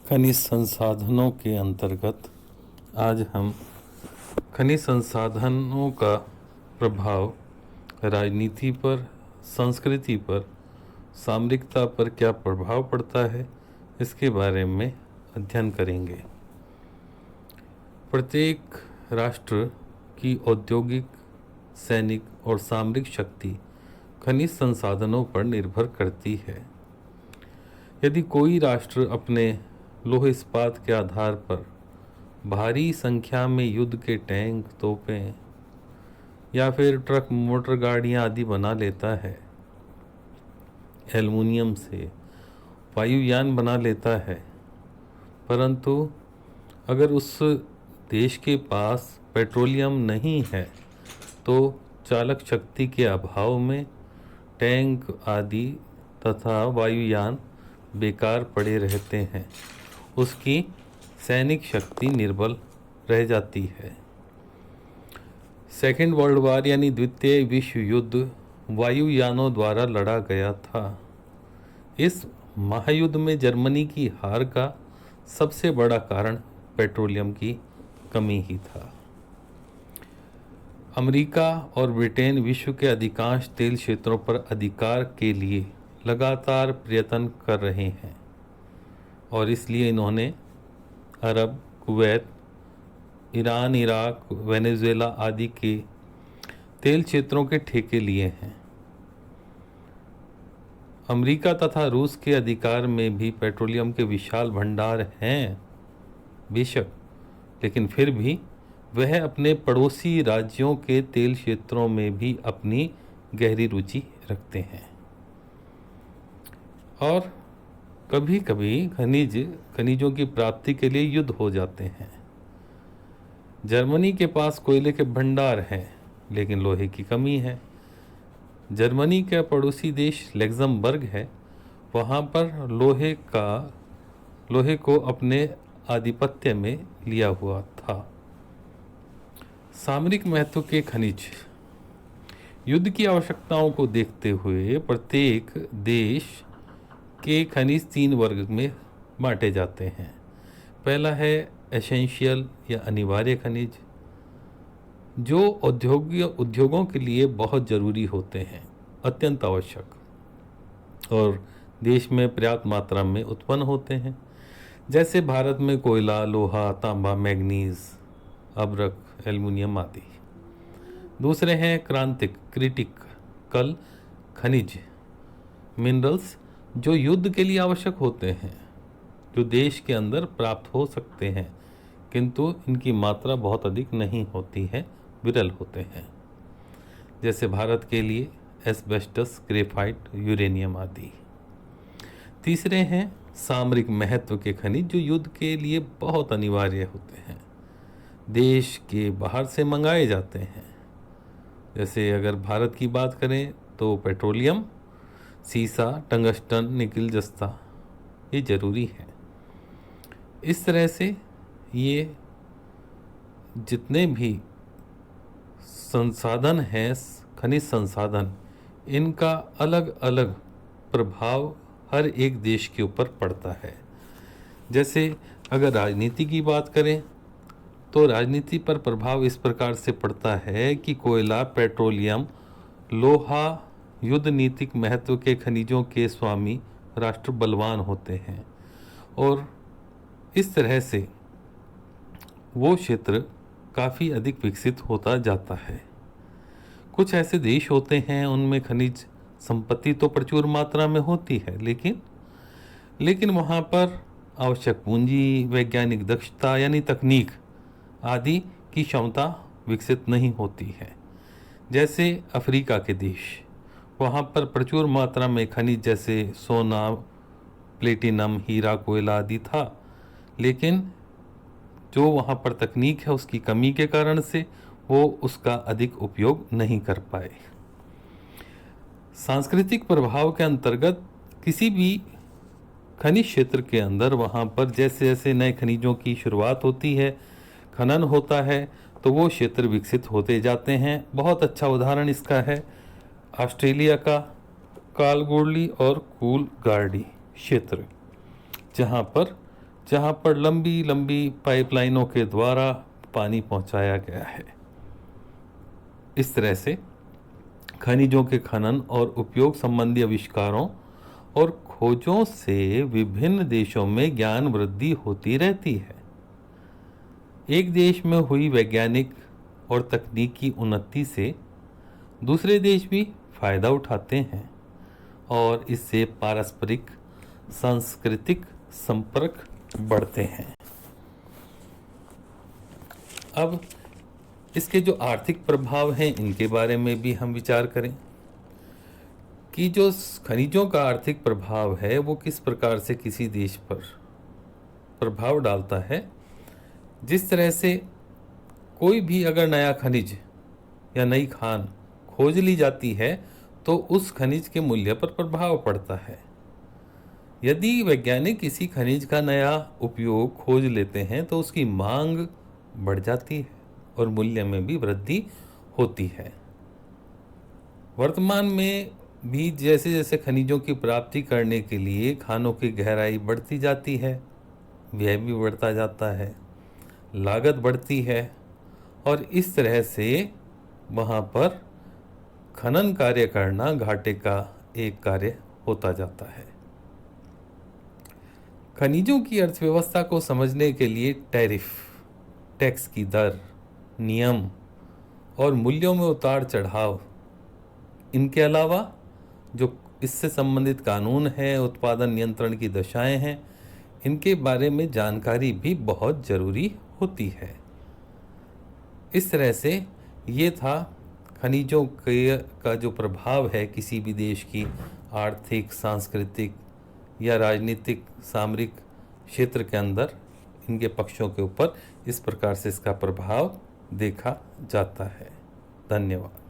खनिज संसाधनों के अंतर्गत आज हम खनिज संसाधनों का प्रभाव राजनीति पर, संस्कृति पर, सामरिकता पर क्या प्रभाव पड़ता है, इसके बारे में अध्ययन करेंगे। प्रत्येक राष्ट्र की औद्योगिक, सैनिक और सामरिक शक्ति खनिज संसाधनों पर निर्भर करती है। यदि कोई राष्ट्र अपने लौह इस्पात के आधार पर भारी संख्या में युद्ध के टैंक, तोपें या फिर ट्रक, मोटर गाड़ियां आदि बना लेता है, एल्युमिनियम से वायुयान बना लेता है, परंतु अगर उस देश के पास पेट्रोलियम नहीं है तो चालक शक्ति के अभाव में टैंक आदि तथा वायुयान बेकार पड़े रहते हैं, उसकी सैनिक शक्ति निर्बल रह जाती है। सेकेंड वर्ल्ड वार यानी द्वितीय विश्व युद्ध वायुयानों द्वारा लड़ा गया था। इस महायुद्ध में जर्मनी की हार का सबसे बड़ा कारण पेट्रोलियम की कमी ही था। अमेरिका और ब्रिटेन विश्व के अधिकांश तेल क्षेत्रों पर अधिकार के लिए लगातार प्रयत्न कर रहे हैं और इसलिए इन्होंने अरब, कुवैत, ईरान, इराक, वेनेजुएला आदि के तेल क्षेत्रों के ठेके लिए हैं। अमेरिका तथा रूस के अधिकार में भी पेट्रोलियम के विशाल भंडार हैं बेशक, लेकिन फिर भी वह अपने पड़ोसी राज्यों के तेल क्षेत्रों में भी अपनी गहरी रुचि रखते हैं और कभी कभी खनिजों की प्राप्ति के लिए युद्ध हो जाते हैं। जर्मनी के पास कोयले के भंडार हैं, लेकिन लोहे की कमी है। जर्मनी का पड़ोसी देश लग्जमबर्ग है, वहाँ पर लोहे को अपने आधिपत्य में लिया हुआ था। सामरिक महत्व के खनिज। युद्ध की आवश्यकताओं को देखते हुए प्रत्येक देश के खनिज 3 वर्ग में बांटे जाते हैं। पहला है एसेंशियल या अनिवार्य खनिज, जो उद्योगों के लिए बहुत ज़रूरी होते हैं, अत्यंत आवश्यक और देश में पर्याप्त मात्रा में उत्पन्न होते हैं, जैसे भारत में कोयला, लोहा, तांबा, मैग्नीज, अभ्रक, एल्युमिनियम आदि। दूसरे हैं क्रिटिकल खनिज, मिनरल्स, जो युद्ध के लिए आवश्यक होते हैं, जो देश के अंदर प्राप्त हो सकते हैं, किंतु इनकी मात्रा बहुत अधिक नहीं होती है, विरल होते हैं, जैसे भारत के लिए एस्बेस्टस, ग्रेफाइट, यूरेनियम आदि। तीसरे हैं सामरिक महत्व के खनिज, जो युद्ध के लिए बहुत अनिवार्य होते हैं, देश के बाहर से मंगाए जाते हैं। जैसे अगर भारत की बात करें तो पेट्रोलियम, सीसा, टंगस्टन, निकिल, जस्ता ये ज़रूरी है। इस तरह से ये जितने भी संसाधन हैं, खनिज संसाधन, इनका अलग अलग प्रभाव हर एक देश के ऊपर पड़ता है। जैसे अगर राजनीति की बात करें तो राजनीति पर प्रभाव इस प्रकार से पड़ता है कि कोयला, पेट्रोलियम, लोहा, युद्ध नीतिक महत्व के खनिजों के स्वामी राष्ट्र बलवान होते हैं और इस तरह से वो क्षेत्र काफ़ी अधिक विकसित होता जाता है। कुछ ऐसे देश होते हैं उनमें खनिज संपत्ति तो प्रचुर मात्रा में होती है, लेकिन वहाँ पर आवश्यक पूंजी, वैज्ञानिक दक्षता यानी तकनीक आदि की क्षमता विकसित नहीं होती है। जैसे अफ्रीका के देश, वहाँ पर प्रचुर मात्रा में खनिज जैसे सोना, प्लेटिनम, हीरा, कोयला आदि था, लेकिन जो वहाँ पर तकनीक है उसकी कमी के कारण से वो उसका अधिक उपयोग नहीं कर पाए। सांस्कृतिक प्रभाव के अंतर्गत किसी भी खनिज क्षेत्र के अंदर वहाँ पर जैसे जैसे नए खनिजों की शुरुआत होती है, खनन होता है, तो वो क्षेत्र विकसित होते जाते हैं। बहुत अच्छा उदाहरण इसका है ऑस्ट्रेलिया का कालगोडली और कूलगार्डी क्षेत्र, जहाँ पर जहाँ पर लंबी लंबी पाइपलाइनों के द्वारा पानी पहुँचाया गया है। इस तरह से खनिजों के खनन और उपयोग संबंधी आविष्कारों और खोजों से विभिन्न देशों में ज्ञान वृद्धि होती रहती है। एक देश में हुई वैज्ञानिक और तकनीकी उन्नति से दूसरे देश भी फायदा उठाते हैं और इससे पारस्परिक सांस्कृतिक संपर्क बढ़ते हैं। अब इसके जो आर्थिक प्रभाव हैं इनके बारे में भी हम विचार करें कि जो खनिजों का आर्थिक प्रभाव है वो किस प्रकार से किसी देश पर प्रभाव डालता है। जिस तरह से कोई भी अगर नया खनिज या नई खान खोज ली जाती है तो उस खनिज के मूल्य पर प्रभाव पड़ता है। यदि वैज्ञानिक किसी खनिज का नया उपयोग खोज लेते हैं तो उसकी मांग बढ़ जाती है और मूल्य में भी वृद्धि होती है। वर्तमान में भी जैसे जैसे खनिजों की प्राप्ति करने के लिए खानों की गहराई बढ़ती जाती है, व्यय भी बढ़ता जाता है, लागत बढ़ती है और इस तरह से वहाँ पर खनन कार्य करना घाटे का एक कार्य होता जाता है। खनिजों की अर्थव्यवस्था को समझने के लिए टैरिफ, टैक्स की दर, नियम और मूल्यों में उतार चढ़ाव, इनके अलावा जो इससे संबंधित कानून है, उत्पादन नियंत्रण की दशाएं हैं, इनके बारे में जानकारी भी बहुत ज़रूरी होती है। इस तरह से ये था खनिजों के का जो प्रभाव है किसी भी देश की आर्थिक, सांस्कृतिक या राजनीतिक सामरिक क्षेत्र के अंदर इनके पक्षों के ऊपर इस प्रकार से इसका प्रभाव देखा जाता है। धन्यवाद।